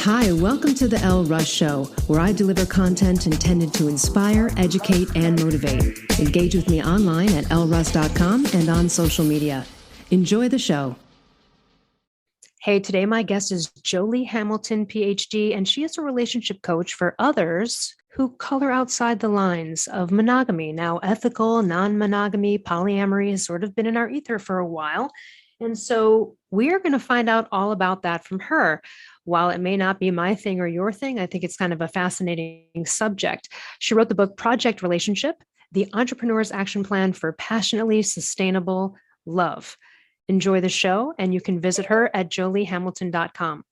Hi, welcome to the Elle Russ Show, where I deliver content intended to inspire, educate, and motivate. Engage with me online at elleruss.com and on social media. Enjoy the show. Hey, today my guest is Joli Hamilton, PhD, and she is a relationship coach for others who color outside the lines of monogamy. Now, ethical, non-monogamy, polyamory has sort of been in our ether for a while. And so we are going to find out all about that from her. While it may not be my thing or your thing, I think it's kind of a fascinating subject. She wrote the book Project Relationship, The Entrepreneur's Action Plan for Passionately Sustainable Love. Enjoy the show, and you can visit her at jolihamilton.com.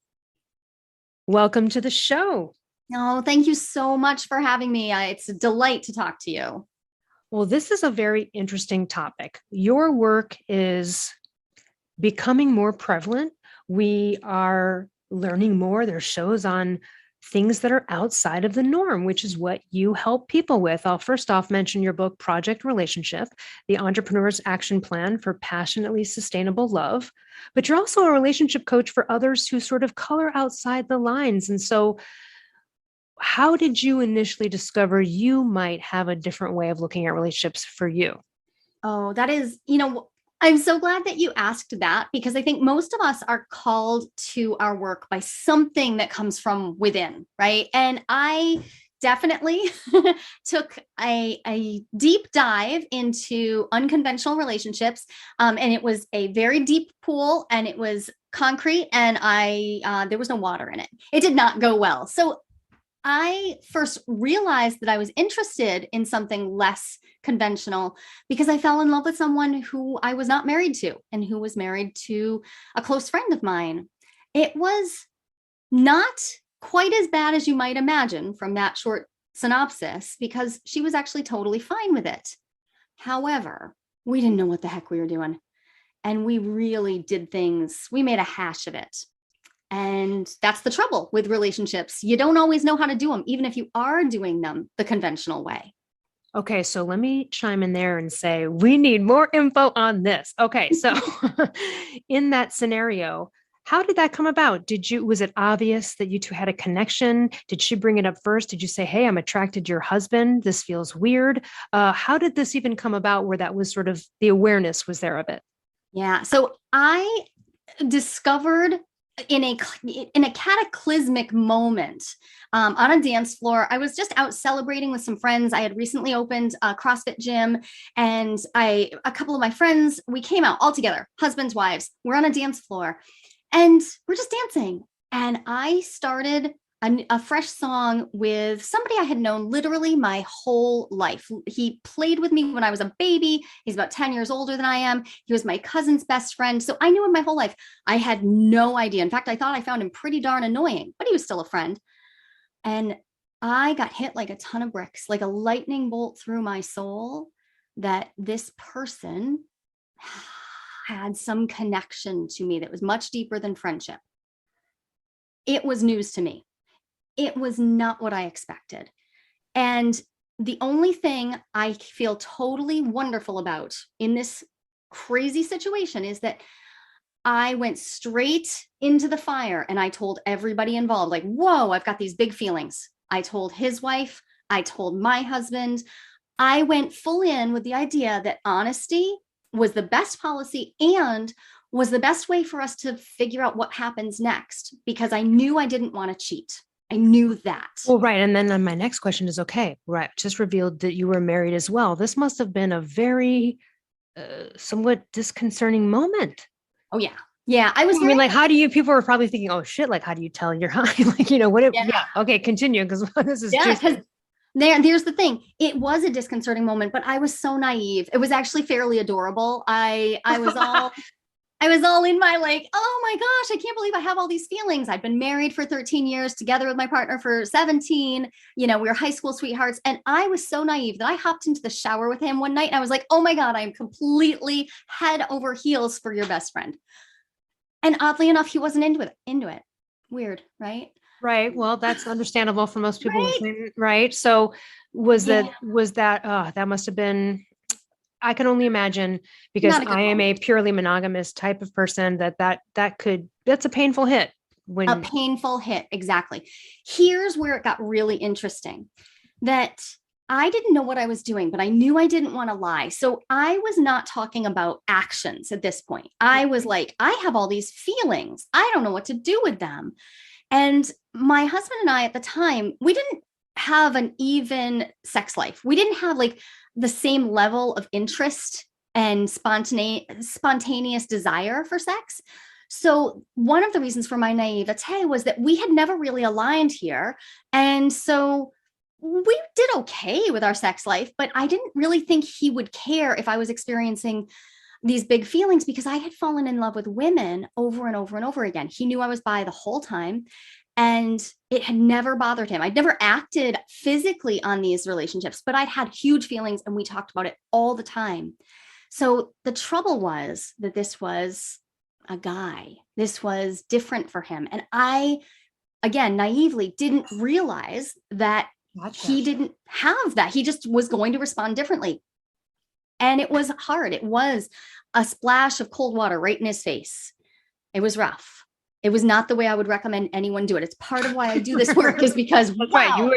Welcome to the show. Oh, thank you so much for having me. It's a delight to talk to you. Well, this is a very interesting topic. Your work is becoming more prevalent. We are learning more. There's shows on things that are outside of the norm, which is what you help people with. I'll first off mention your book, Project Relationship, The Entrepreneur's Action Plan for Passionately Sustainable Love. But you're also a relationship coach for others who sort of color outside the lines. And so how did you initially discover you might have a different way of looking at relationships for you? Oh, that is, I'm so glad that you asked that, because I think most of us are called to our work by something that comes from within, right? And I definitely took a deep dive into unconventional relationships. And it was a very deep pool, and it was concrete, and there was no water in it. It did not go well. So I first realized that I was interested in something less conventional because I fell in love with someone who I was not married to, and who was married to a close friend of mine. It was not quite as bad as you might imagine from that short synopsis, because she was actually totally fine with it. However, we didn't know what the heck we were doing. And we really did things. We made a hash of it. And that's the trouble with relationships. You don't always know how to do them, even if you are doing them the conventional way. Okay, so let me chime in there and say, we need more info on this. Okay, so in that scenario, how did that come about? Was it obvious that you two had a connection? Did she bring it up first? Did you say, hey, I'm attracted to your husband. This feels weird. How did this even come about where that was sort of the awareness was there of it? Yeah, so I discovered in a cataclysmic moment on a dance floor. I was just out celebrating with some friends. I had recently opened a CrossFit gym, and a couple of my friends, we came out all together, husbands, wives. We're on a dance floor, and we're just dancing. And I started a fresh song with somebody I had known literally my whole life. He played with me when I was a baby. He's about 10 years older than I am. He was my cousin's best friend. So I knew him my whole life. I had no idea. In fact, I thought I found him pretty darn annoying, but he was still a friend. And I got hit like a ton of bricks, like a lightning bolt through my soul, that this person had some connection to me that was much deeper than friendship. It was news to me. It was not what I expected. And the only thing I feel totally wonderful about in this crazy situation is that I went straight into the fire, and I told everybody involved, like, whoa, I've got these big feelings. I told his wife, I told my husband. I went full in with the idea that honesty was the best policy and was the best way for us to figure out what happens next, because I knew I didn't want to cheat. I knew that. Well, right. And then my next question is, okay, right, just revealed that you were married as well. This must have been a very somewhat disconcerting moment. Oh, yeah. Yeah. I mean, like, how do you, people are probably thinking, oh shit, like, how do you tell you're high? Like, yeah. Okay, continue. Because this is because there's the thing. It was a disconcerting moment, but I was so naive. It was actually fairly adorable. I was all in my like, oh my gosh, I can't believe I have all these feelings. I've been married for 13 years, together with my partner for 17. We were high school sweethearts. And I was so naive that I hopped into the shower with him one night, and I was like, oh my God, I am completely head over heels for your best friend. And oddly enough, he wasn't into it. Weird, right? Right. Well, that's understandable for most people. Right. So that must have been, I can only imagine, because I am a purely monogamous type of person, that's a painful hit. when a painful hit. Exactly. Here's where it got really interesting, that I didn't know what I was doing, but I knew I didn't want to lie. So I was not talking about actions at this point. I was like, I have all these feelings. I don't know what to do with them. And my husband and I at the time, we didn't have an even sex life. We didn't have like the same level of interest and spontaneous desire for sex. So one of the reasons for my naivete was that we had never really aligned here. And so we did okay with our sex life, but I didn't really think he would care if I was experiencing these big feelings, because I had fallen in love with women over and over and over again. He knew I was bi the whole time, and it had never bothered him. I'd never acted physically on these relationships, but I'd had huge feelings and we talked about it all the time. So the trouble was that this was a guy. This was different for him. And I, again, naively didn't realize that he didn't have that. He just was going to respond differently. And it was hard. It was a splash of cold water right in his face. It was rough. It was not the way I would recommend anyone do it. It's part of why I do this work, is because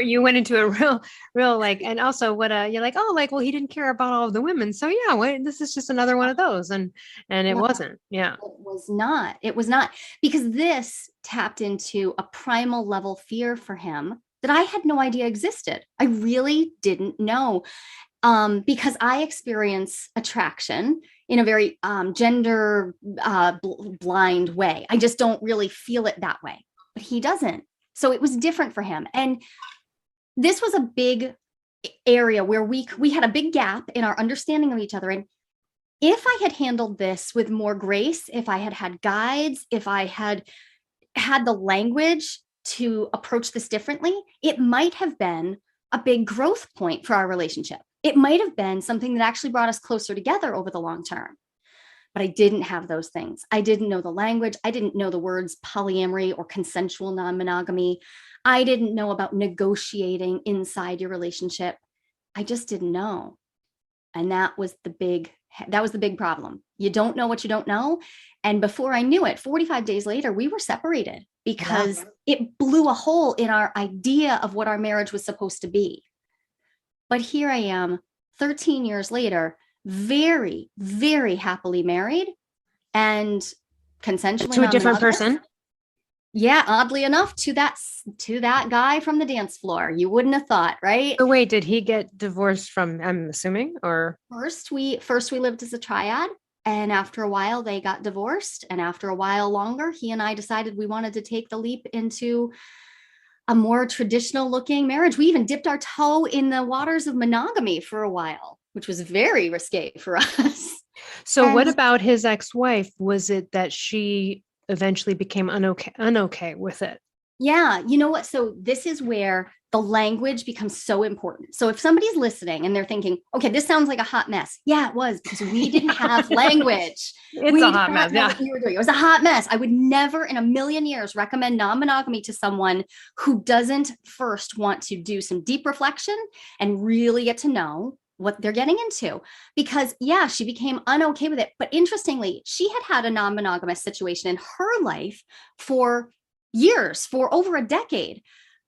you went into a real like, and also what you're like, oh, like, well, he didn't care about all of the women. So yeah, this is just another one of those. And it wasn't. Yeah. It was not, because this tapped into a primal level fear for him that I had no idea existed. I really didn't know. Because I experience attraction in a very gender blind way. I just don't really feel it that way, but he doesn't. So it was different for him. And this was a big area where we had a big gap in our understanding of each other. And if I had handled this with more grace, if I had had guides, if I had had the language to approach this differently, it might have been a big growth point for our relationship. It might have been something that actually brought us closer together over the long term. But I didn't have those things. I didn't know the language. I didn't know the words polyamory or consensual non-monogamy. I didn't know about negotiating inside your relationship. I just didn't know. And that was the big problem. You don't know what you don't know. And before I knew it, 45 days later, we were separated because it blew a hole in our idea of what our marriage was supposed to be. But here I am 13 years later, very, very happily married and consensually to a different person. Yeah, oddly enough, to that guy from the dance floor. You wouldn't have thought, right? So wait, did he get divorced from, I'm assuming, or? First we lived as a triad, and after a while they got divorced, and after a while longer, he and I decided we wanted to take the leap into a more traditional looking marriage. We even dipped our toe in the waters of monogamy for a while, which was very risque for us. So what about his ex-wife? Was it that she eventually became unokay with it? Yeah. You know what? So this is where the language becomes so important. So if somebody's listening and they're thinking, okay, this sounds like a hot mess. Yeah, it was, because we didn't have language. It's a hot mess. Yeah. What we were doing. It was a hot mess. I would never in a million years recommend non-monogamy to someone who doesn't first want to do some deep reflection and really get to know what they're getting into. Because yeah, she became unokay with it. But interestingly, she had a non-monogamous situation in her life for years, for over a decade.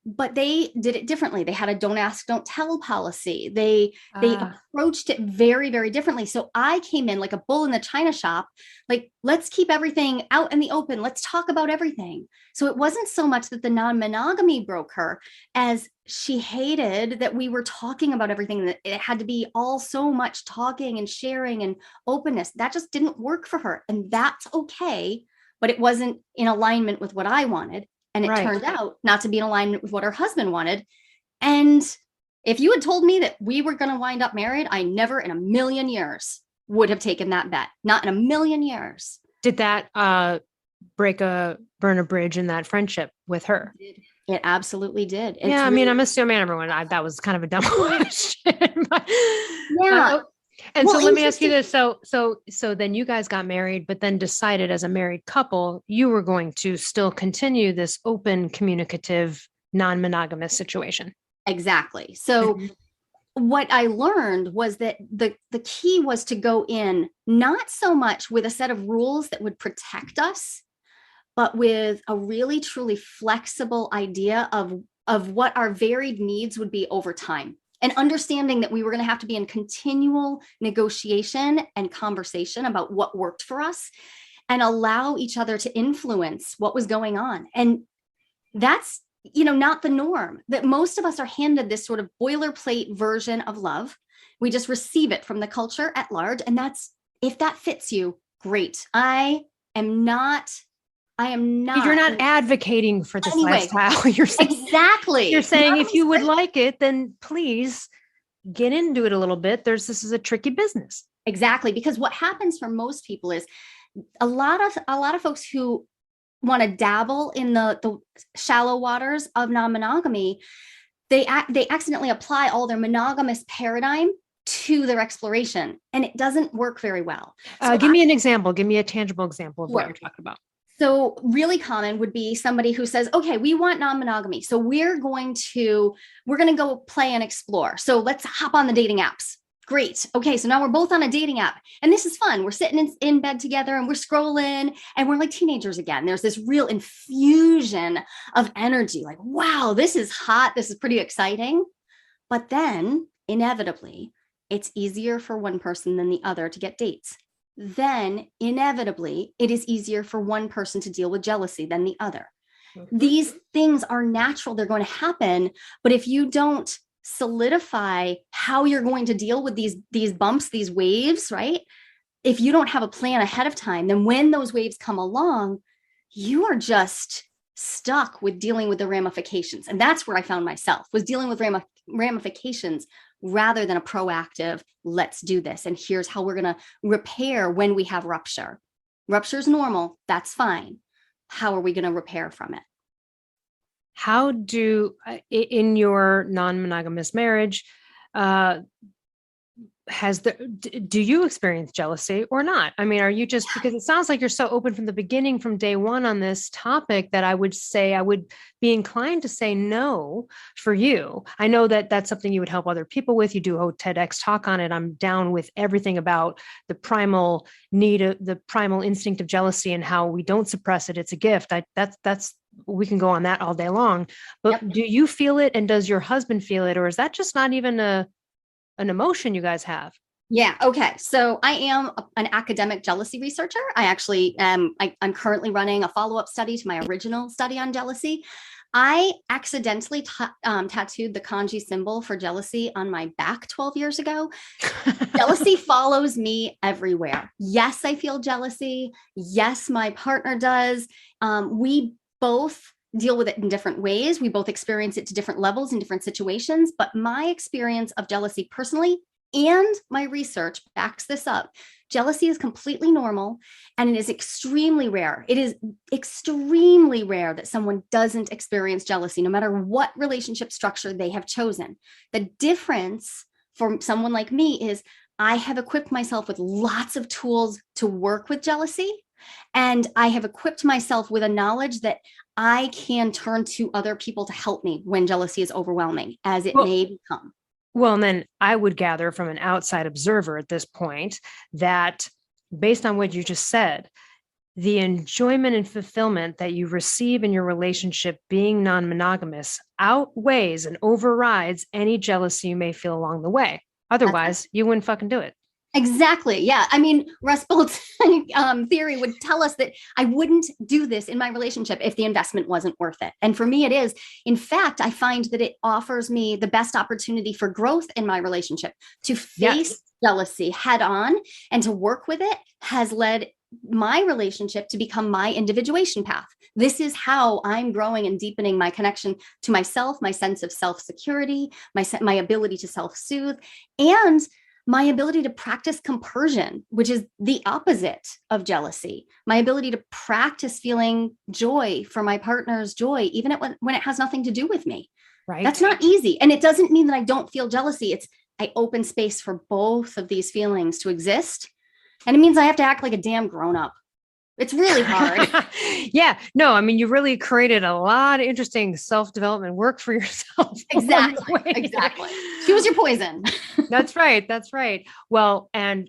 But they did it differently. They had a don't ask, don't tell policy. They approached it very, very differently. So I came in like a bull in the china shop, like, let's keep everything out in the open. Let's talk about everything. So it wasn't so much that the non-monogamy broke her as she hated that we were talking about everything, that it had to be all so much talking and sharing and openness. That just didn't work for her. And that's okay. But it wasn't in alignment with what I wanted. And it turned out not to be in alignment with what her husband wanted. And if you had told me that we were going to wind up married, I never in a million years would have taken that bet. Not in a million years. Did that burn a bridge in that friendship with her? It absolutely did. It's I mean, I'm assuming everyone, that was kind of a dumb question. But, yeah. And so let me ask you this. So then you guys got married, but then decided as a married couple, you were going to still continue this open, communicative, non-monogamous situation. Exactly. So what I learned was that the key was to go in not so much with a set of rules that would protect us, but with a really truly flexible idea of what our varied needs would be over time, and understanding that we were going to have to be in continual negotiation and conversation about what worked for us, and allow each other to influence what was going on. And that's, not the norm. That most of us are handed this sort of boilerplate version of love. We just receive it from the culture at large. And if that fits you, great. I am not. You're not advocating for this lifestyle. You're saying, exactly. You're saying if you would like it, then please get into it a little bit. This is a tricky business. Exactly. Because what happens for most people is a lot of folks who want to dabble in the shallow waters of non-monogamy, they accidentally apply all their monogamous paradigm to their exploration, and it doesn't work very well. So give me an example. Give me a tangible example of what you're talking about. So really common would be somebody who says, okay, we want non-monogamy. So we're going to go play and explore. So let's hop on the dating apps. Great. Okay. So now we're both on a dating app, and this is fun. We're sitting in bed together and we're scrolling and we're like teenagers again. There's this real infusion of energy. Like, wow, this is hot. This is pretty exciting. But then inevitably, it's easier for one person than the other to get dates. Then inevitably, it is easier for one person to deal with jealousy than the other. Mm-hmm. These things are natural. They're going to happen. But if you don't solidify how you're going to deal with these bumps, these waves, right? If you don't have a plan ahead of time, then when those waves come along, you are just stuck with dealing with the ramifications. And that's where I found myself, was dealing with ramifications rather than a proactive, let's do this. And here's how we're going to repair when we have rupture. Rupture is normal. That's fine. How are we going to repair from it? How in your non-monogamous marriage, do you experience jealousy or not? I mean, are you just, because it sounds like you're so open from the beginning, from day one on this topic, that I would be inclined to say no for you. I know that that's something you would help other people with. You do a TEDx talk on it. I'm down with everything about the primal need, the primal instinct of jealousy and how we don't suppress it. It's a gift. We can go on that all day long, but yep. Do you feel it? And does your husband feel it? Or is that just not even an emotion you guys have? Yeah. Okay. So I am an academic jealousy researcher. I actually I'm currently running a follow-up study to my original study on jealousy. I accidentally tattooed the kanji symbol for jealousy on my back 12 years ago. Jealousy follows me everywhere. Yes, I feel jealousy. Yes, my partner does. We both deal with it in different ways. We both experience it to different levels in different situations, but my experience of jealousy personally and my research backs this up. Jealousy is completely normal, and it is extremely rare. It is extremely rare that someone doesn't experience jealousy, no matter what relationship structure they have chosen. The difference for someone like me is I have equipped myself with lots of tools to work with jealousy. And I have equipped myself with a knowledge that I can turn to other people to help me when jealousy is overwhelming, as it may become. Well, and then I would gather from an outside observer at this point that based on what you just said, the enjoyment and fulfillment that you receive in your relationship being non-monogamous outweighs and overrides any jealousy you may feel along the way. Otherwise, you wouldn't fucking do it. Exactly. Yeah. I mean, Russ Bolt's theory would tell us that I wouldn't do this in my relationship if the investment wasn't worth it. And for me, it is. In fact, I find that it offers me the best opportunity for growth in my relationship. To face jealousy head on and to work with it has led my relationship to become my individuation path. This is how I'm growing and deepening my connection to myself, my sense of self-security, my ability to self-soothe, and my ability to practice compersion, which is the opposite of jealousy. My ability to practice feeling joy for my partner's joy, even when it has nothing to do with me. Right. That's not easy. And it doesn't mean that I don't feel jealousy. I open space for both of these feelings to exist. And it means I have to act like a damn grown-up. It's really hard. Yeah. No, I mean, you really created a lot of interesting self-development work for yourself. Exactly. Exactly. Choose your poison. That's right. That's right. Well, and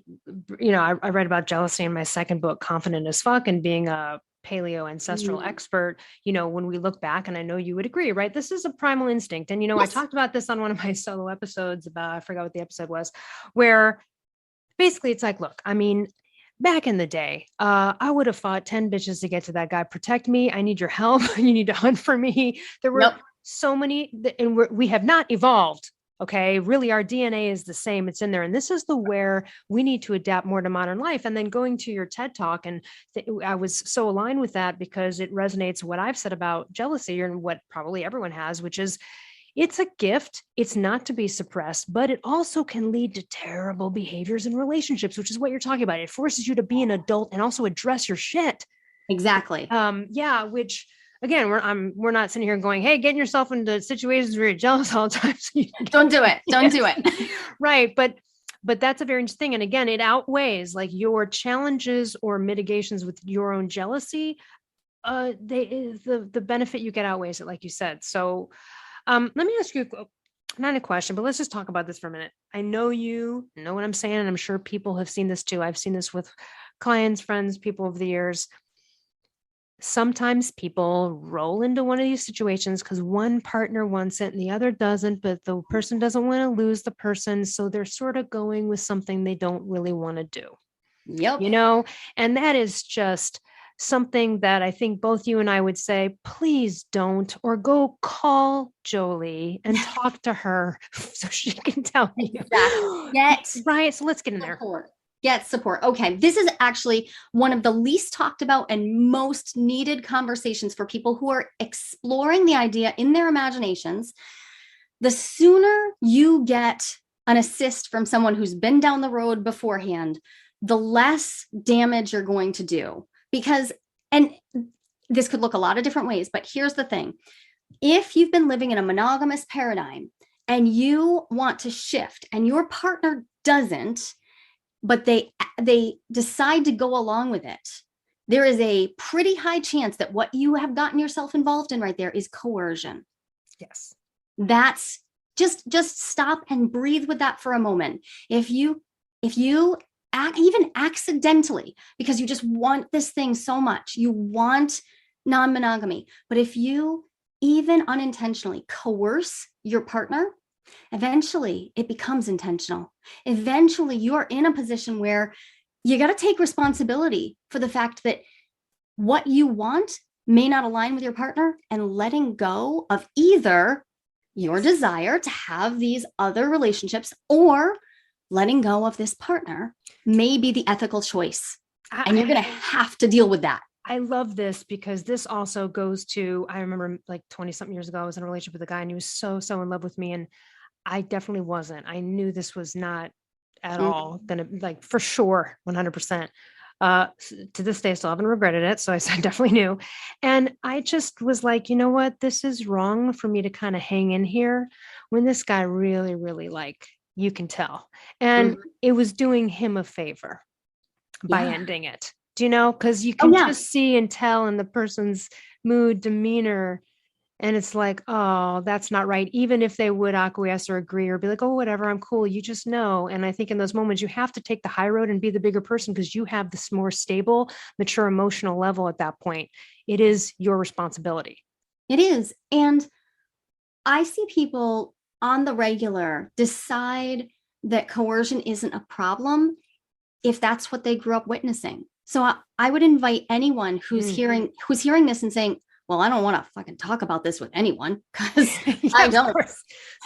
I read about jealousy in my second book, Confident as Fuck, and being a paleo ancestral expert, when we look back, and I know you would agree, right? This is a primal instinct. And, I talked about this on one of my solo episodes I forgot what the episode was, where basically it's like, look, I mean, back in the day, I would have fought 10 bitches to get to that guy. Protect me. I need your help. You need to hunt for me. There were so many, and we have not evolved. Okay. Really, our DNA is the same. It's in there. And this is where we need to adapt more to modern life. And then going to your TED talk, and I was so aligned with that because it resonates what I've said about jealousy, and what probably everyone has, which is, it's a gift. It's not to be suppressed, but it also can lead to terrible behaviors in relationships, which is what you're talking about. It forces you to be an adult and also address your shit. Exactly. Which again, we're not sitting here going, hey, getting yourself into situations where you're jealous all the time. So don't do it. Don't do it. Right. But that's a very interesting thing. And again, it outweighs like your challenges or mitigations with your own jealousy. The benefit you get outweighs it, like you said. So let me ask you not a question, but let's just talk about this for a minute. I know you know what I'm saying, and I'm sure people have seen this too. I've seen this with clients, friends, people over the years. Sometimes people roll into one of these situations because one partner wants it and the other doesn't, but the person doesn't want to lose the person. So they're sort of going with something they don't really want to do. Yep. And that is just something that I think both you and I would say, please don't, or go call Joli and talk to her so she can tell you. Exactly. Right. So let's get in there. Get support. Okay. This is actually one of the least talked about and most needed conversations for people who are exploring the idea in their imaginations. The sooner you get an assist from someone who's been down the road beforehand, the less damage you're going to do. Because, and this could look a lot of different ways, but here's the thing. If you've been living in a monogamous paradigm and you want to shift and your partner doesn't, but they decide to go along with it, there is a pretty high chance that what you have gotten yourself involved in right there is coercion. Yes. That's just stop and breathe with that for a moment. If you even accidentally, because you just want this thing so much, you want non-monogamy, but if you even unintentionally coerce your partner, eventually it becomes intentional. Eventually you're in a position where you got to take responsibility for the fact that what you want may not align with your partner, and letting go of either your desire to have these other relationships or letting go of this partner may be the ethical choice. And you're going to have to deal with that. I love this because this also goes to, I remember like 20 something years ago, I was in a relationship with a guy and he was so in love with me. And I definitely wasn't. I knew this was not at all going to, like, for sure, 100%. To this day, I still haven't regretted it. So I definitely knew. And I just was like, you know what? This is wrong for me to kind of hang in here when this guy really, really, like, you can tell. And it was doing him a favor by ending it. Do you know? Because you can just see and tell in the person's mood, demeanor. And it's like, oh, that's not right. Even if they would acquiesce or agree or be like, oh, whatever, I'm cool. You just know. And I think in those moments, you have to take the high road and be the bigger person because you have this more stable, mature emotional level at that point. It is your responsibility. It is. And I see people on the regular decide that coercion isn't a problem if that's what they grew up witnessing. So I would invite anyone who's hearing this and saying, well, I don't want to fucking talk about this with anyone because I don't.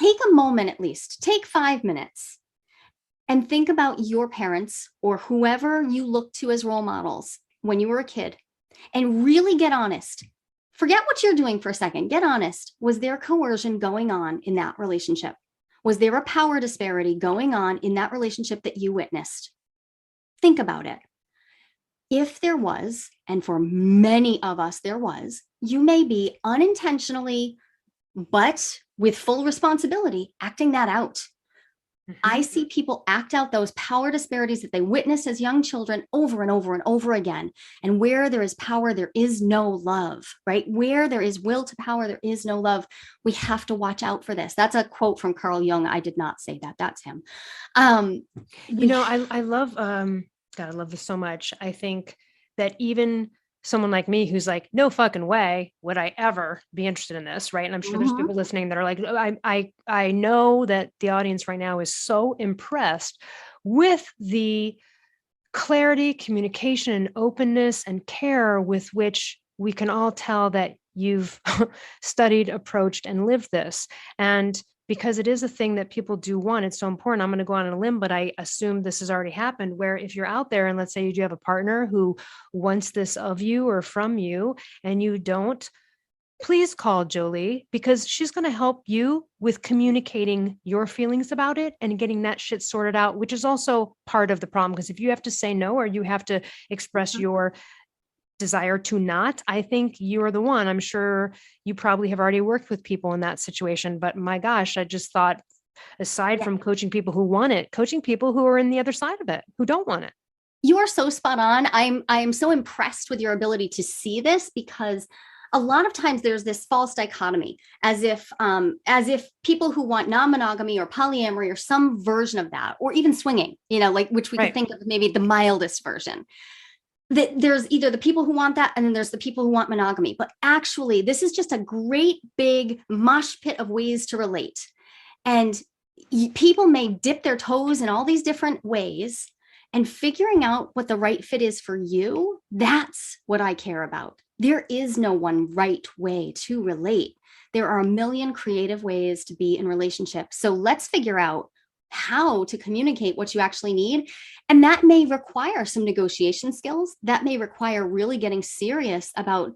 Take a moment, at least take 5 minutes and think about your parents or whoever you look to as role models when you were a kid and really get honest. Forget what you're doing for a second. Get honest. Was there coercion going on in that relationship? Was there a power disparity going on in that relationship that you witnessed? Think about it. If there was, and for many of us there was, you may be unintentionally, but with full responsibility, acting that out. I see people act out those power disparities that they witnessed as young children over and over and over again. And where there is power, there is no love, right? Where there is will to power, there is no love. We have to watch out for this. That's a quote from Carl Jung. I did not say that. That's him. I love, God, I love this so much. I think that even someone like me who's like, no fucking way would I ever be interested in this, right? And I'm sure there's people listening that are like, I know that the audience right now is so impressed with the clarity, communication, and openness and care with which we can all tell that you've studied, approached, and lived this. And because it is a thing that people do want, it's so important. I'm going to go on a limb, but I assume this has already happened, where if you're out there and let's say you do have a partner who wants this of you or from you and you don't, please call Joli, because she's going to help you with communicating your feelings about it and getting that shit sorted out, which is also part of the problem. Because if you have to say no, or you have to express your desire to not, I think you are the one. I'm sure you probably have already worked with people in that situation, but my gosh, I just thought, aside from coaching people who want it, coaching people who are in the other side of it, who don't want it. You are so spot on. I'm so impressed with your ability to see this, because a lot of times there's this false dichotomy, as if people who want non-monogamy or polyamory or some version of that, or even swinging, like, which we could think of maybe the mildest version, that there's either the people who want that and then there's the people who want monogamy. But actually, this is just a great big mosh pit of ways to relate. And people may dip their toes in all these different ways, and figuring out what the right fit is for you, that's what I care about. There is no one right way to relate. There are a million creative ways to be in relationships. So let's figure out how to communicate what you actually need. And that may require some negotiation skills. That may require really getting serious about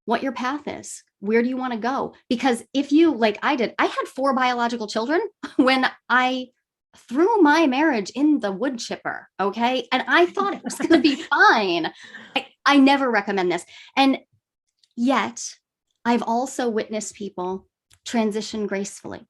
what your path is. Where do you want to go? Because if you, like I did, I had 4 biological children when I threw my marriage in the wood chipper. Okay. And I thought it was going to be fine. I never recommend this. And yet I've also witnessed people transition gracefully.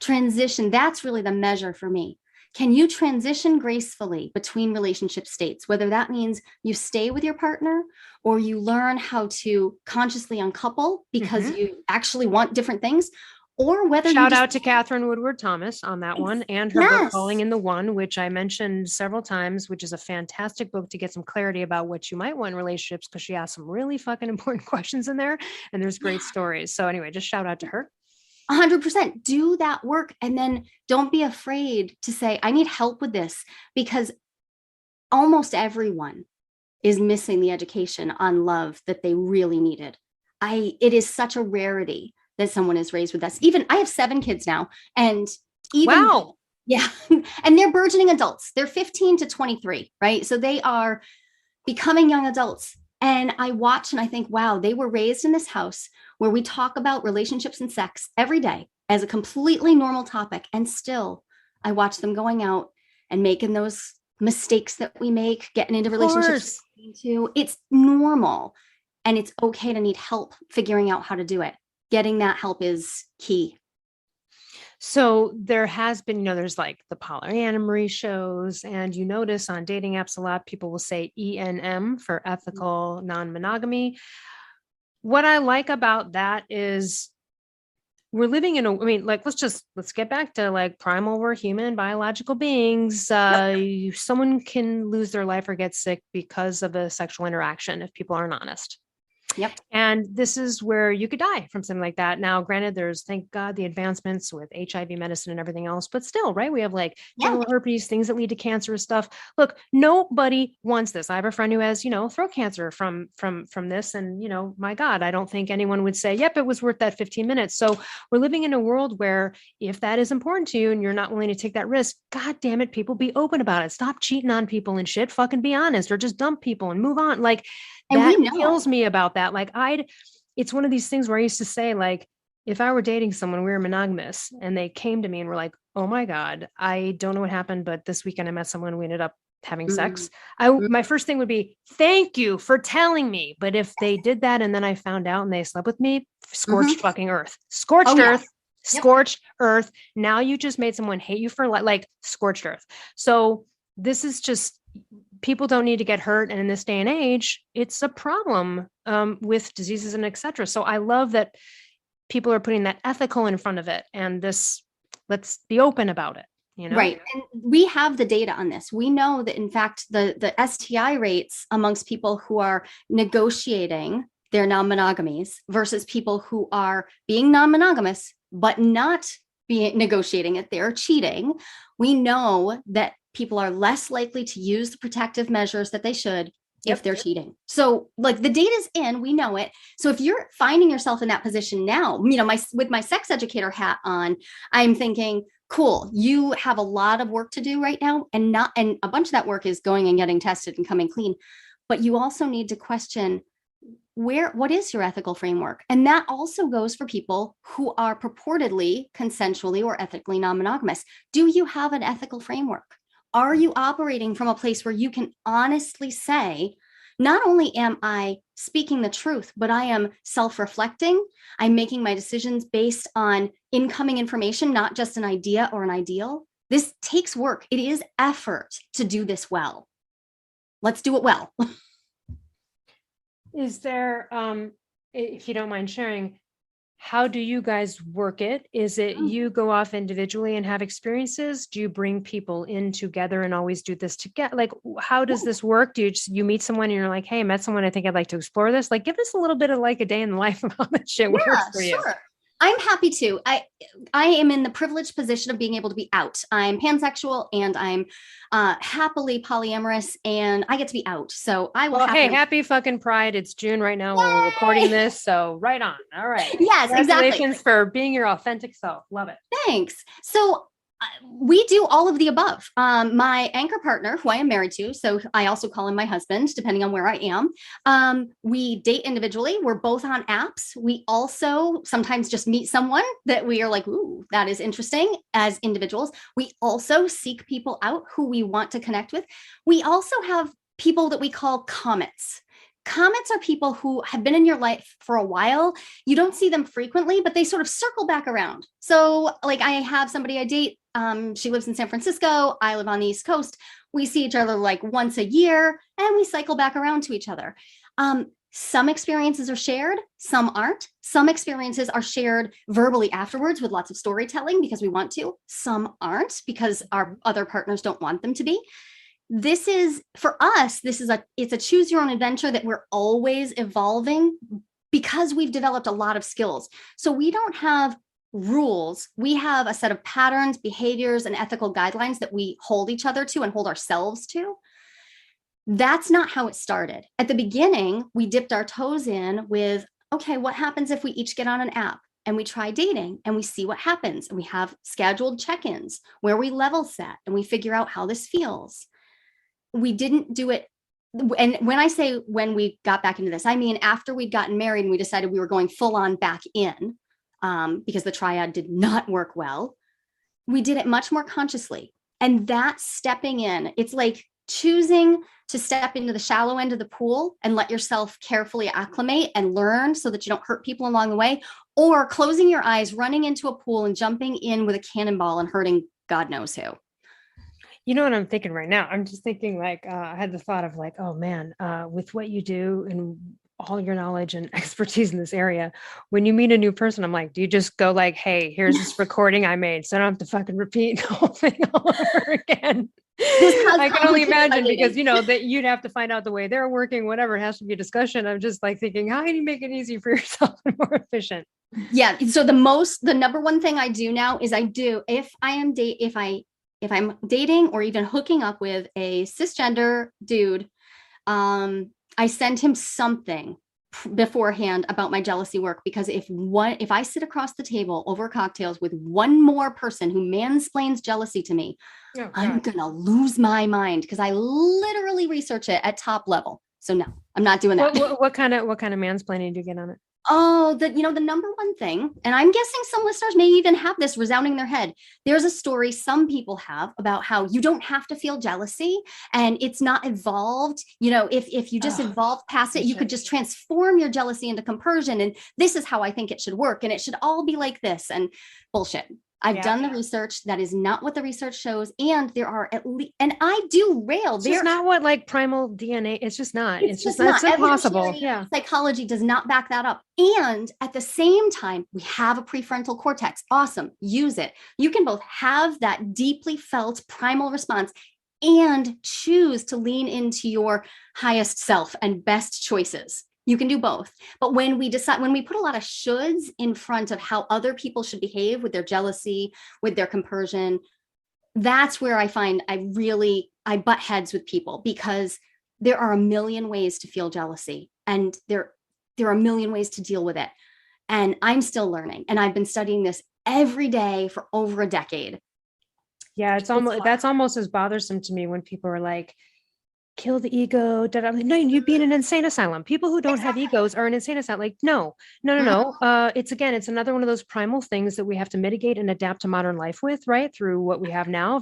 Transition, that's really the measure for me. Can you transition gracefully between relationship states, whether that means you stay with your partner or you learn how to consciously uncouple because you actually want different things, or whether Shout out to Catherine Woodward Thomas on that one, and her book Calling in the One, which I mentioned several times, which is a fantastic book to get some clarity about what you might want in relationships, because she asks some really fucking important questions in there, and there's great stories. So anyway, just shout out to her. 100% do that work. And then don't be afraid to say, I need help with this, because almost everyone is missing the education on love that they really needed. It is such a rarity that someone is raised with us. Even I have 7 kids now, and even, yeah, and they're burgeoning adults. They're 15 to 23, right? So they are becoming young adults. And I watch and I think, wow, they were raised in this house where we talk about relationships and sex every day as a completely normal topic. And still, I watch them going out and making those mistakes that we make, getting into relationships. It's normal. And it's okay to need help figuring out how to do it. Getting that help is key. So there has been, there's like the polyamory shows, and you notice on dating apps a lot, people will say ENM for ethical non-monogamy. What I like about that is we're living in let's get back to like primal, we're human biological beings. Someone can lose their life or get sick because of a sexual interaction if people aren't honest. Yep. And this is where you could die from something like that. Now, granted, there's, thank God, the advancements with HIV medicine and everything else, but still, right? We have like genital herpes, things that lead to cancerous stuff. Look, nobody wants this. I have a friend who has, throat cancer from this. And, my God, I don't think anyone would say, yep, it was worth that 15 minutes. So we're living in a world where if that is important to you and you're not willing to take that risk, God damn it, people, be open about it. Stop cheating on people and shit. Fucking be honest, or just dump people and move on. Like, and that kills me about that. Like it's one of these things where I used to say, like, if I were dating someone, we were monogamous, and they came to me and were like, oh my God, I don't know what happened, but this weekend I met someone, we ended up having sex. My first thing would be, thank you for telling me. But if they did that and then I found out and they slept with me, scorched fucking earth, scorched earth, scorched earth. Now you just made someone hate you for like scorched earth. So this is just, people don't need to get hurt. And in this day and age, it's a problem with diseases and etc. So I love that people are putting that ethical in front of it. And this, let's be open about it. you know? Right. And we have the data on this. We know that, in fact, the STI rates amongst people who are negotiating their non-monogamies versus people who are being non-monogamous, but not being negotiating it, they're cheating. We know that people are less likely to use the protective measures that they should if they're cheating. So like the data's in, we know it. So if you're finding yourself in that position now, you know, with my sex educator hat on, I'm thinking, cool, you have a lot of work to do right now, and a bunch of that work is going and getting tested and coming clean. But you also need to question what is your ethical framework? And that also goes for people who are purportedly consensually or ethically non-monogamous. Do you have an ethical framework? Are you operating from a place where you can honestly say, not only am I speaking the truth, but I am self-reflecting. I'm making my decisions based on incoming information, not just an idea or an ideal. This takes work. It is effort to do this well. Let's do it well. Is there, if you don't mind sharing, how do you guys work it? Is it you go off individually and have experiences? Do you bring people in together and always do this together? Like, how does this work? Do you meet someone and you're like, hey, I met someone, I think I'd like to explore this. Like, give us a little bit of like a day in the life of how that shit works for you. Sure. I'm happy to. I am in the privileged position of being able to be out. I'm pansexual and I'm happily polyamorous, and I get to be out. So I will. Well, hey, happy fucking Pride! It's June right now. Yay! We're recording this, so right on. All right. Yes, Congratulations exactly. for being your authentic self. Love it. Thanks. So we do all of the above. My anchor partner, who I am married to, so I also call him my husband, depending on where I am. We date individually. We're both on apps. We also sometimes just meet someone that we are like, ooh, that is interesting as individuals. We also seek people out who we want to connect with. We also have people that we call comets. Comets are people who have been in your life for a while. You don't see them frequently, but they sort of circle back around. So like I have somebody I date. She lives in San Francisco. I live on the East Coast. We see each other like once a year and we cycle back around to each other. Some experiences are shared, some aren't. Some experiences are shared verbally afterwards with lots of storytelling because we want to. Some aren't because our other partners don't want them to be. This is, for us, it's a choose your own adventure that we're always evolving because we've developed a lot of skills. So we don't have rules. We have a set of patterns, behaviors, and ethical guidelines that we hold each other to and hold ourselves to. That's not how it started. At the beginning, we dipped our toes in with, okay, what happens if we each get on an app and we try dating and we see what happens? And we have scheduled check-ins where we level set and we figure out how this feels. We didn't do it. And when I say when we got back into this, I mean after we'd gotten married and we decided we were going full on back in because the triad did not work well. We did it much more consciously. And that stepping in, it's like choosing to step into the shallow end of the pool and let yourself carefully acclimate and learn so that you don't hurt people along the way, or closing your eyes, running into a pool and jumping in with a cannonball and hurting God knows who. You know what I'm thinking right now? I'm just thinking like, I had the thought of like, oh man, with what you do and all your knowledge and expertise in this area, when you meet a new person, I'm like, do you just go like, hey, here's this recording I made, so I don't have to fucking repeat the whole thing all over again. I can only imagine because, you know, that you'd have to find out the way they're working, whatever, it has to be a discussion. I'm just like thinking, how can you make it easy for yourself and more efficient? Yeah. So the number one thing I do now is if I'm dating or even hooking up with a cisgender dude, I send him something beforehand about my jealousy work, because if I sit across the table over cocktails with one more person who mansplains jealousy to me, I'm gonna lose my mind, because I literally research it at top level. So no, I'm not doing that. What kind of mansplaining do you get on it? Oh, the number one thing, and I'm guessing some listeners may even have this resounding in their head. There's a story some people have about how you don't have to feel jealousy and it's not evolved. You know, if you just evolve past it, you could just transform your jealousy into compersion. And this is how I think it should work. And it should all be like this, and bullshit. I've done the research. That is not what the research shows. And there are at least, and I do rail. It's just not what like primal DNA. It's just not. It's just not. It's impossible. Yeah. Psychology does not back that up. And at the same time, we have a prefrontal cortex. Awesome. Use it. You can both have that deeply felt primal response and choose to lean into your highest self and best choices. You can do both. But when we put a lot of shoulds in front of how other people should behave with their jealousy, with their compersion, that's where I find I butt heads with people, because there are a million ways to feel jealousy, and there are a million ways to deal with it. And I'm still learning. And I've been studying this every day for over a decade. Yeah, that's almost as bothersome to me when people are like, kill the ego. No, you'd be in an insane asylum. People who don't have egos are in insane asylum. Like, no. It's another one of those primal things that we have to mitigate and adapt to modern life with, right? Through what we have now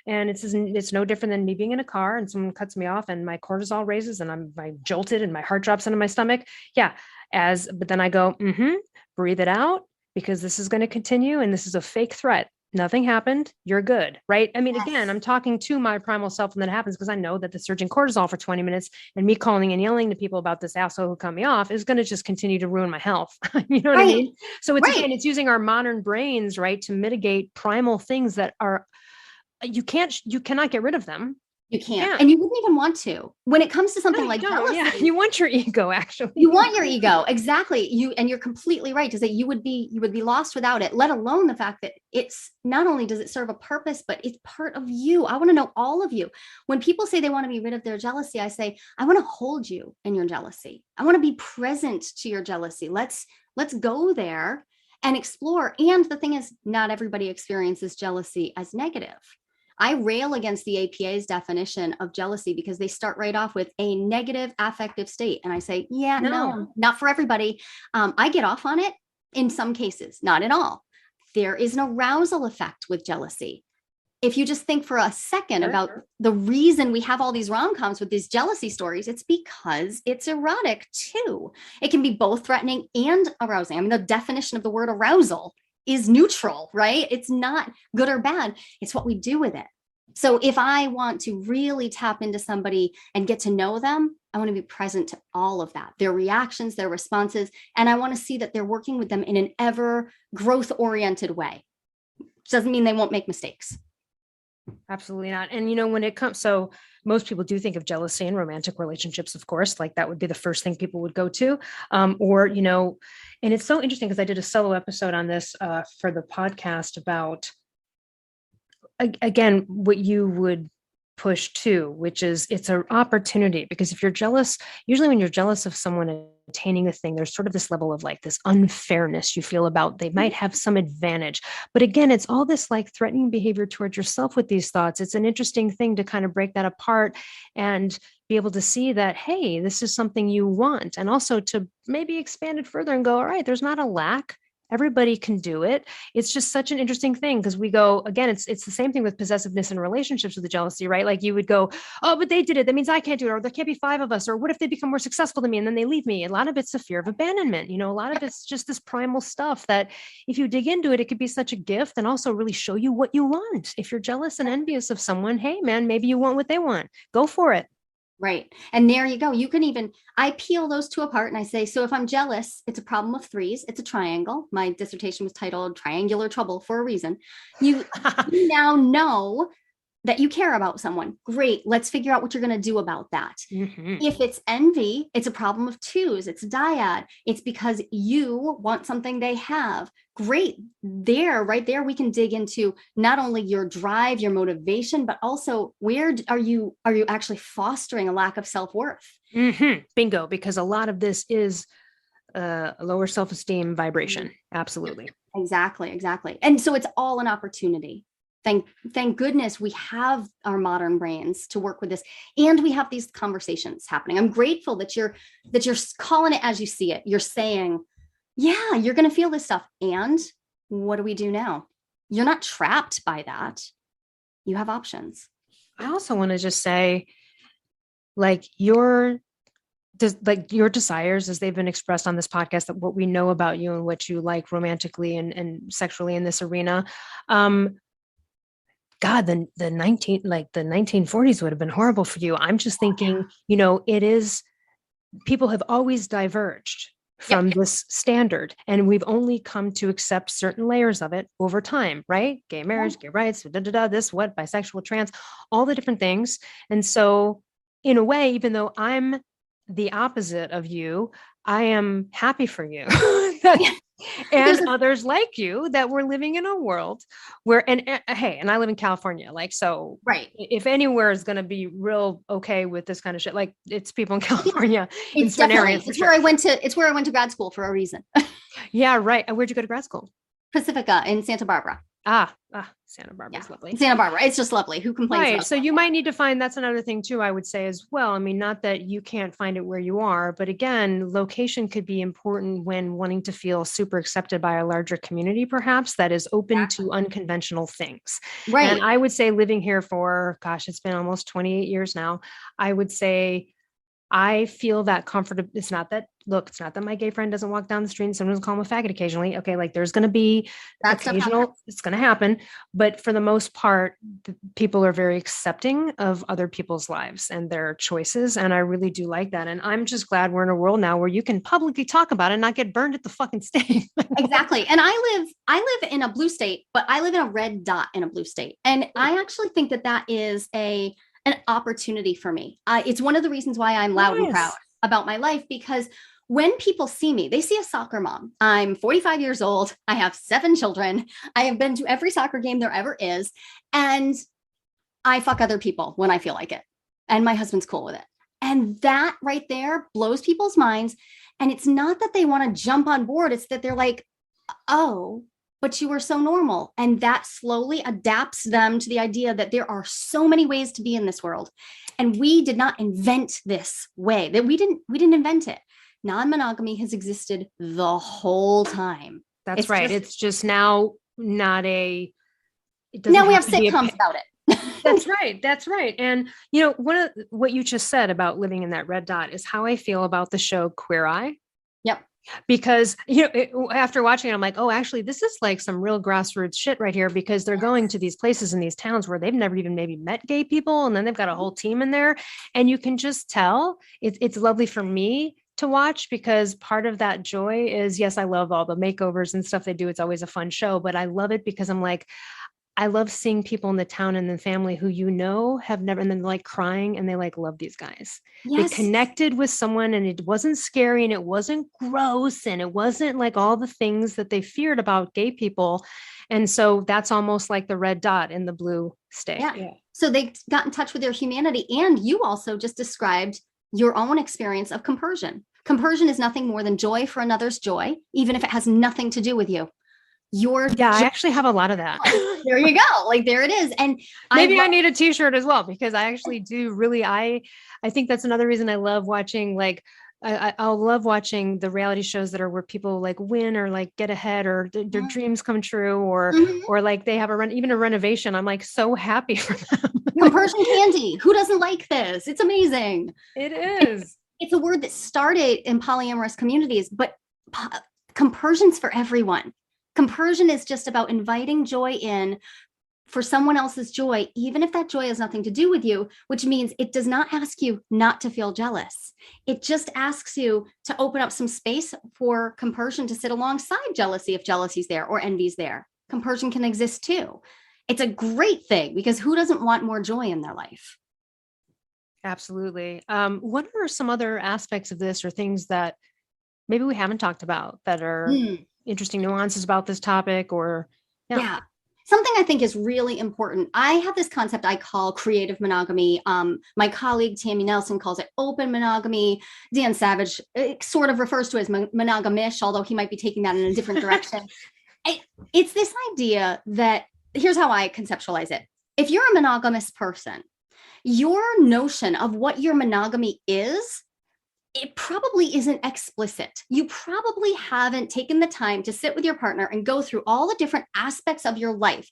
and it's no different than me being in a car and someone cuts me off and my cortisol raises and I'm jolted and my heart drops into my stomach. Yeah. But then I go, breathe it out, because this is going to continue and this is a fake threat. Nothing happened. You're good. Right. I mean, Again, I'm talking to my primal self when that happens, because I know that the surging cortisol for 20 minutes and me calling and yelling to people about this asshole who cut me off is going to just continue to ruin my health. You know what I mean? So it's using our modern brains, right, to mitigate primal things that are, you cannot get rid of them. You can't. Yeah. And you wouldn't even want to. When it comes to something like jealousy, you want your ego, actually. You want your ego. Exactly. You're completely right to say you would be lost without it, let alone the fact that it's not only does it serve a purpose, but it's part of you. I want to know all of you. When people say they want to be rid of their jealousy, I say, I want to hold you in your jealousy. I want to be present to your jealousy. Let's go there and explore. And the thing is, not everybody experiences jealousy as negative. I rail against the APA's definition of jealousy because they start right off with a negative affective state. And I say, no, not for everybody. I get off on it in some cases, not at all. There is an arousal effect with jealousy. If you just think for a second about the reason we have all these rom-coms with these jealousy stories, it's because it's erotic too. It can be both threatening and arousing. I mean, the definition of the word arousal is neutral, right? It's not good or bad. It's what we do with it. So if I want to really tap into somebody and get to know them, I want to be present to all of that, their reactions, their responses, and I want to see that they're working with them in an ever growth-oriented way. Doesn't mean they won't make mistakes. Absolutely not. And, when it comes, so most people do think of jealousy in romantic relationships, of course, like that would be the first thing people would go to. And it's so interesting because I did a solo episode on this for the podcast about, again, what you would push to, which is it's an opportunity, because if you're jealous, usually when you're jealous of someone attaining a thing, there's sort of this level of like this unfairness you feel about they might have some advantage. But again, it's all this like threatening behavior towards yourself with these thoughts. It's an interesting thing to kind of break that apart and be able to see that, hey, this is something you want. And also to maybe expand it further and go, all right, there's not a lack. Everybody can do it. It's just such an interesting thing because we go, again, it's the same thing with possessiveness in relationships with the jealousy, right? Like you would go, oh, but they did it. That means I can't do it. Or there can't be 5 of us. Or what if they become more successful than me and then they leave me? A lot of it's the fear of abandonment. A lot of it's just this primal stuff that if you dig into it, it could be such a gift and also really show you what you want. If you're jealous and envious of someone, hey man, maybe you want what they want. Go for it. Right. And there you go. You can I peel those two apart and I say, so if I'm jealous, it's a problem of 3s. It's a triangle. My dissertation was titled Triangular Trouble for a reason. You now know that you care about someone. Great. Let's figure out what you're going to do about that. Mm-hmm. If it's envy, it's a problem of 2s. It's a dyad. It's because you want something they have. Great. Right there, we can dig into not only your drive, your motivation, but also where are you actually fostering a lack of self-worth? Mm-hmm. Bingo. Because a lot of this is a lower self-esteem vibration. Absolutely. Exactly. And so it's all an opportunity. Thank goodness we have our modern brains to work with this, and we have these conversations happening. I'm grateful that you're calling it as you see it. You're saying, yeah, you're going to feel this stuff. And what do we do now? You're not trapped by that. You have options. I also want to just say, like, your does like your desires as they've been expressed on this podcast, that what we know about you and what you like romantically and sexually in this arena, God, the 1940s would have been horrible for you. I'm just thinking, it is, people have always diverged from this standard, and we've only come to accept certain layers of it over time, right? Gay marriage, gay rights, this, what, bisexual, trans, all the different things. And so in a way, even though I'm the opposite of you, I am happy for you. And others like you, that we're living in a world where, and hey, and I live in California, like, so right. If anywhere is going to be real okay with this kind of shit, like, it's people in California. It's definitely, it's where I went to grad school for a reason. Yeah, right. And where'd you go to grad school? Pacifica in Santa Barbara. Santa Barbara's lovely. Santa Barbara, it's just lovely. Who complains? Right. So you might need to find, that's another thing too, I would say as well. I mean, not that you can't find it where you are, but again, location could be important when wanting to feel super accepted by a larger community, perhaps, that is open to unconventional things. Right. And I would say living here for, gosh, it's been almost 28 years now. I would say I feel that comfort. It's not that my gay friend doesn't walk down the street and someone doesn't call him a faggot occasionally. Okay. Like, there's going to be occasional, it's going to happen. But for the most part, people are very accepting of other people's lives and their choices. And I really do like that. And I'm just glad we're in a world now where you can publicly talk about it and not get burned at the fucking stake. Exactly. And I live in a blue state, but I live in a red dot in a blue state. And I actually think that is an opportunity for me. It's one of the reasons why I'm loud and proud about my life, because when people see me, they see a soccer mom. I'm 45 years old. I have 7 children. I have been to every soccer game there ever is. And I fuck other people when I feel like it. And my husband's cool with it. And that right there blows people's minds. And it's not that they want to jump on board. It's that they're like, oh, but you were so normal. And that slowly adapts them to the idea that there are so many ways to be in this world. And we did not invent this way, that we didn't invent it. Non-monogamy has existed the whole time. That's right. It's just now not a, now we have sitcoms about it. That's right. And, one of what you just said about living in that red dot is how I feel about the show Queer Eye. Yep. Because, after watching it, I'm like, oh, actually, this is like some real grassroots shit right here, because they're going to these places in these towns where they've never even maybe met gay people. And then they've got a whole team in there. And you can just tell it's lovely for me to watch, because part of that joy is, yes, I love all the makeovers and stuff they do. It's always a fun show, but I love it because I'm like, I love seeing people in the town and the family who, have never, and then like crying and they like love these guys. Yes. They connected with someone and it wasn't scary and it wasn't gross and it wasn't like all the things that they feared about gay people. And so that's almost like the red dot in the blue state. Yeah. So they got in touch with their humanity. And you also just described your own experience of compersion. Compersion is nothing more than joy for another's joy, even if it has nothing to do with you. I actually have a lot of that. There you go. Like, there it is. And maybe I need a t-shirt as well, because I actually do really, I think that's another reason I love watching, like, I'll love watching the reality shows that are where people like win or like get ahead or their dreams come true or like they have even a renovation. I'm like so happy for them. Compersion candy. Who doesn't like this? It's amazing. It is. It's a word that started in polyamorous communities, but compersion's for everyone. Compersion is just about inviting joy in for someone else's joy, even if that joy has nothing to do with you, which means it does not ask you not to feel jealous. It just asks you to open up some space for compersion to sit alongside jealousy if jealousy's there or envy's there. Compersion can exist too. It's a great thing, because who doesn't want more joy in their life? Absolutely. What are some other aspects of this or things that maybe we haven't talked about that are interesting nuances about this topic? Or something I think is really important. I have this concept I call creative monogamy. My colleague Tammy Nelson calls it open monogamy. Dan Savage sort of refers to it as monogamish, although he might be taking that in a different direction. It's this idea that, here's how I conceptualize it. If you're a monogamous person, your notion of what your monogamy is, it probably isn't explicit. You probably haven't taken the time to sit with your partner and go through all the different aspects of your life,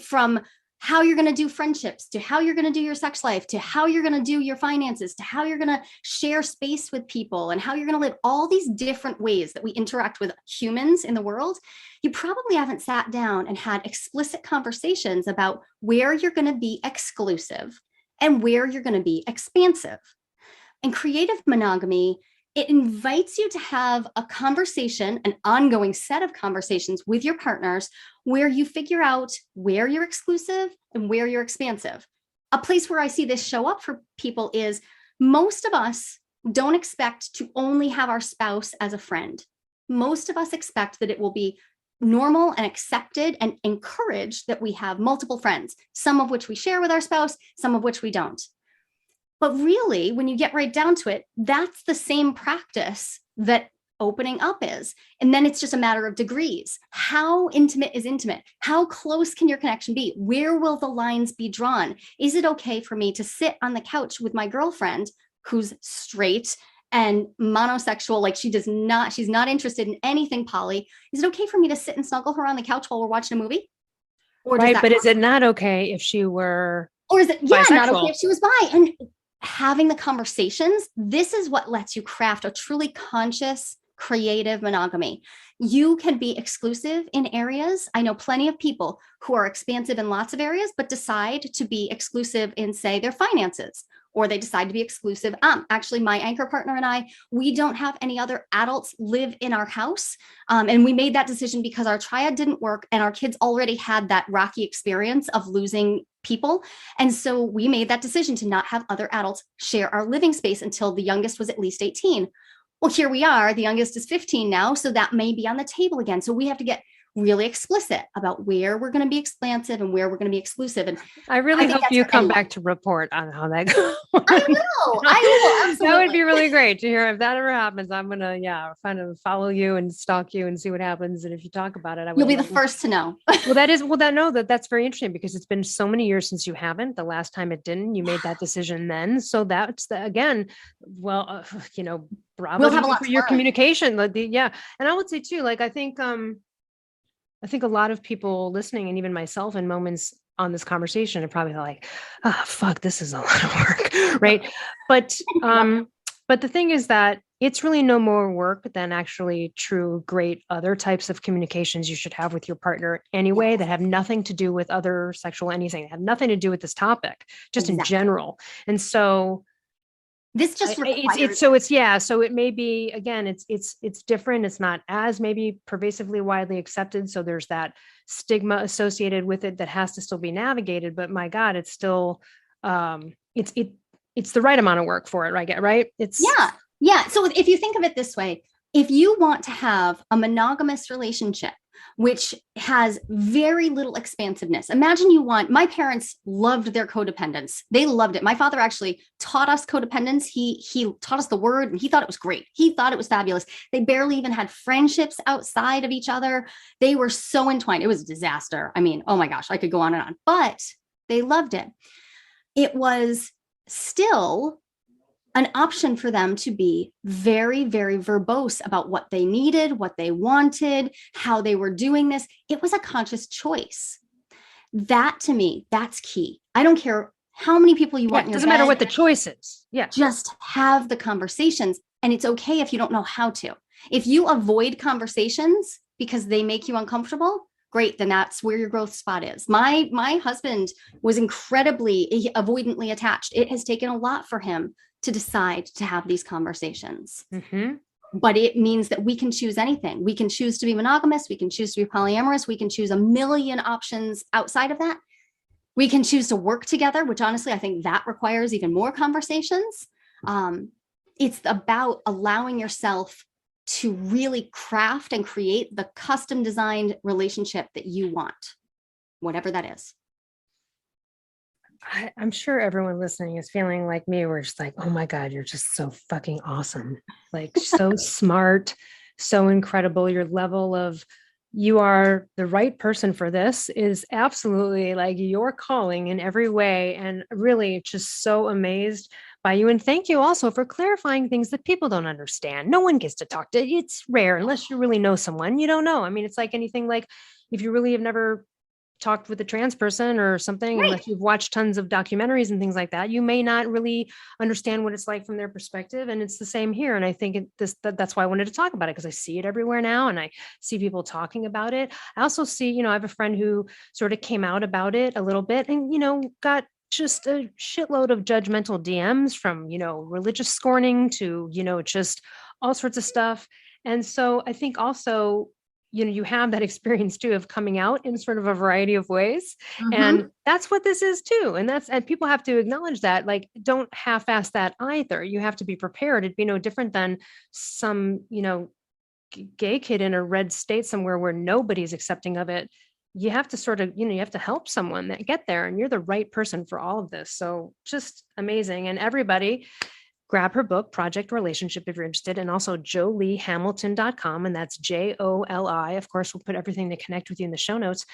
from how you're going to do friendships, to how you're going to do your sex life, to how you're going to do your finances, to how you're going to share space with people, and how you're going to live all these different ways that we interact with humans in the world, you probably haven't sat down and had explicit conversations about where you're going to be exclusive and where you're going to be expansive. In creative monogamy, it invites you to have a conversation, an ongoing set of conversations with your partners where you figure out where you're exclusive and where you're expansive. A place where I see this show up for people is most of us don't expect to only have our spouse as a friend. Most of us expect that it will be normal and accepted and encouraged that we have multiple friends, some of which we share with our spouse, some of which we don't. But really, when you get right down to it, that's the same practice that opening up is. And then it's just a matter of degrees. How intimate is intimate? How close can your connection be? Where will the lines be drawn? Is it okay for me to sit on the couch with my girlfriend who's straight and monosexual, like she's not interested in anything poly? Is it okay for me to sit and snuggle her on the couch while we're watching a movie? Or right, but is it not okay if she were Or is it, bisexual? Not okay if she was bi? And having the conversations, this is what lets you craft a truly conscious, creative monogamy. You can be exclusive in areas. I know plenty of people who are expansive in lots of areas, but decide to be exclusive in, say, their finances, or they decide to be exclusive. Actually, my anchor partner and I, we don't have any other adults live in our house. And we made that decision because our triad didn't work and our kids already had that rocky experience of losing people. And so we made that decision to not have other adults share our living space until the youngest was at least 18. Well, here we are. The youngest is 15 now. So that may be on the table again. So we have to get really explicit about where we're going to be expansive and where we're going to be exclusive. And I really hope you come back to report on how that goes. I will. Absolutely. That would be really great to hear. If that ever happens, I'm going to, kind of follow you and stalk you and see what happens. And if you talk about it, you'll be the first to know. That's very interesting because it's been so many years since you haven't. The last time it didn't, you made that decision then. So that's bravo we'll have a lot for your communication. And I would say too, I think a lot of people listening, and even myself in moments on this conversation, are probably like, "Oh, fuck, this is a lot of work," right? But the thing is that it's really no more work than actually true, great other types of communications you should have with your partner anyway, that have nothing to do with other sexual anything, have nothing to do with this topic, just in general. And so this just requires... so it may be, again, it's different. It's not as maybe pervasively widely accepted. So there's that stigma associated with it that has to still be navigated, but my God, it's still, it's the right amount of work for it, right? Yeah. So if you think of it this way, if you want to have a monogamous relationship, which has very little expansiveness. Imagine my parents loved their codependence. They loved it. My father actually taught us codependence. He taught us the word and he thought it was great. He thought it was fabulous. They barely even had friendships outside of each other. They were so entwined. It was a disaster. I mean, oh my gosh, I could go on and on, but they loved it. It was still an option for them to be very, very verbose about what they needed, what they wanted, how they were doing this. It was a conscious choice. That, to me, that's key. I don't care how many people you want in your bed. It doesn't matter what the choice is. Yeah. Just have the conversations. And it's okay if you don't know how to. If you avoid conversations because they make you uncomfortable, great, then that's where your growth spot is. My husband was incredibly avoidantly attached. It has taken a lot for him to decide to have these conversations. Mm-hmm. But it means that we can choose anything. We can choose to be monogamous. We can choose to be polyamorous. We can choose a million options outside of that. We can choose to work together, which honestly, I think that requires even more conversations. It's about allowing yourself to really craft and create the custom designed relationship that you want, whatever that is. I'm sure everyone listening is feeling like me. We're just like, oh my God, you're just so fucking awesome. Like so smart, so incredible. Your level of, you are the right person for this is absolutely like your calling in every way. And really just so amazed by you. And thank you also for clarifying things that people don't understand. No one gets to talk to. It's rare unless you really know someone, you don't know. I mean, it's like anything, like if you really have never talked with a trans person or something, Right. unless you've watched tons of documentaries and things like that, you may not really understand what it's like from their perspective. And it's the same here. And I think that's why I wanted to talk about it, because I see it everywhere now and I see people talking about it. I also see, I have a friend who sort of came out about it a little bit and, got just a shitload of judgmental DMs from, religious scorning to, just all sorts of stuff. And so I think also, you have that experience too of coming out in sort of a variety of ways. Mhm. And that's what this is too. And people have to acknowledge that, like, don't half-ass that either. You have to be prepared. It'd be no different than some, gay kid in a red state somewhere where nobody's accepting of it. You have to sort of, you have to help someone that get there, and you're the right person for all of this. So just amazing. And everybody grab her book, Project Relationship, if you're interested, and also jolihamilton.com. And that's Joli. Of course, we'll put everything to connect with you in the show notes.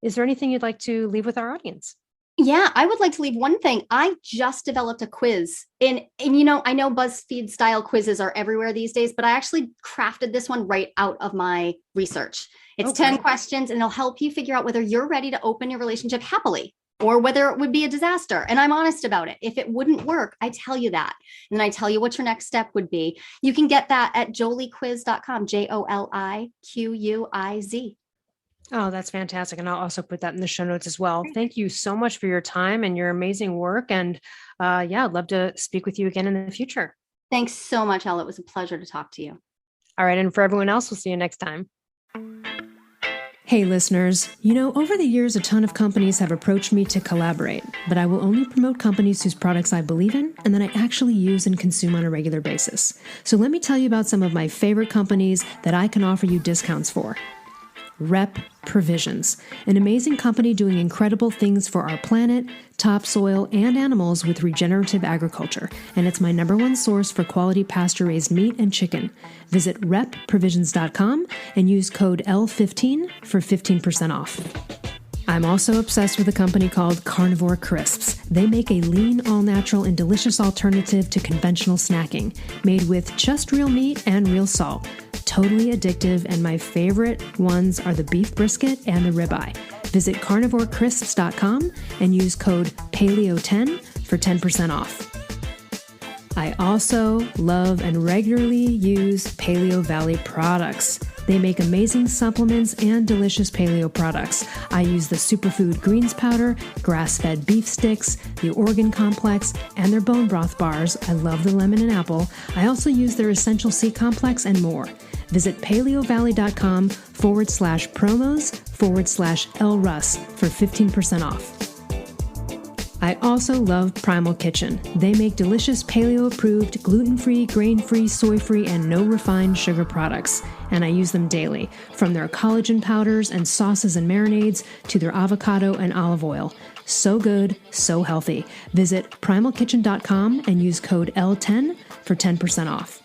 Is there anything you'd like to leave with our audience? Yeah, I would like to leave one thing. I just developed a quiz and I know BuzzFeed style quizzes are everywhere these days, but I actually crafted this one right out of my research. It's 10 questions and it'll help you figure out whether you're ready to open your relationship happily or whether it would be a disaster. And I'm honest about it. If it wouldn't work, I tell you that. And then I tell you what your next step would be. You can get that at joliquiz.com, JOLIQUIZ. Oh, that's fantastic. And I'll also put that in the show notes as well. Thank you so much for your time and your amazing work. And I'd love to speak with you again in the future. Thanks so much, Elle. It was a pleasure to talk to you. All right. And for everyone else, we'll see you next time. Hey listeners, over the years, a ton of companies have approached me to collaborate, but I will only promote companies whose products I believe in and that I actually use and consume on a regular basis. So let me tell you about some of my favorite companies that I can offer you discounts for. Rep Provisions, an amazing company doing incredible things for our planet, topsoil, and animals with regenerative agriculture, and it's my #1 source for quality pasture-raised meat and chicken. Visit repprovisions.com and use code L15 for 15% off. I'm also obsessed with a company called Carnivore Crisps. They make a lean, all-natural, and delicious alternative to conventional snacking, made with just real meat and real salt. Totally addictive, and my favorite ones are the beef brisket and the ribeye. Visit carnivorecrisps.com and use code PALEO10 for 10% off. I also love and regularly use Paleo Valley products. They make amazing supplements and delicious paleo products. I use the superfood greens powder, grass-fed beef sticks, the organ complex, and their bone broth bars. I love the lemon and apple. I also use their essential C complex and more. Visit paleovalley.com/promos/Elle Russ for 15% off. I also love Primal Kitchen. They make delicious paleo-approved, gluten-free, grain-free, soy-free, and no refined sugar products, and I use them daily, from their collagen powders and sauces and marinades to their avocado and olive oil. So good, so healthy. Visit primalkitchen.com and use code L10 for 10% off.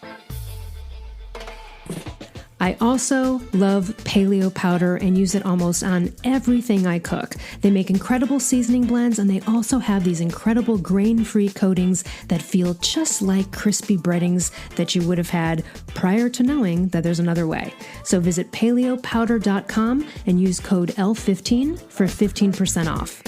I also love paleo powder and use it almost on everything I cook. They make incredible seasoning blends, and they also have these incredible grain-free coatings that feel just like crispy breadings that you would have had prior to knowing that there's another way. So visit paleopowder.com and use code L15 for 15% off.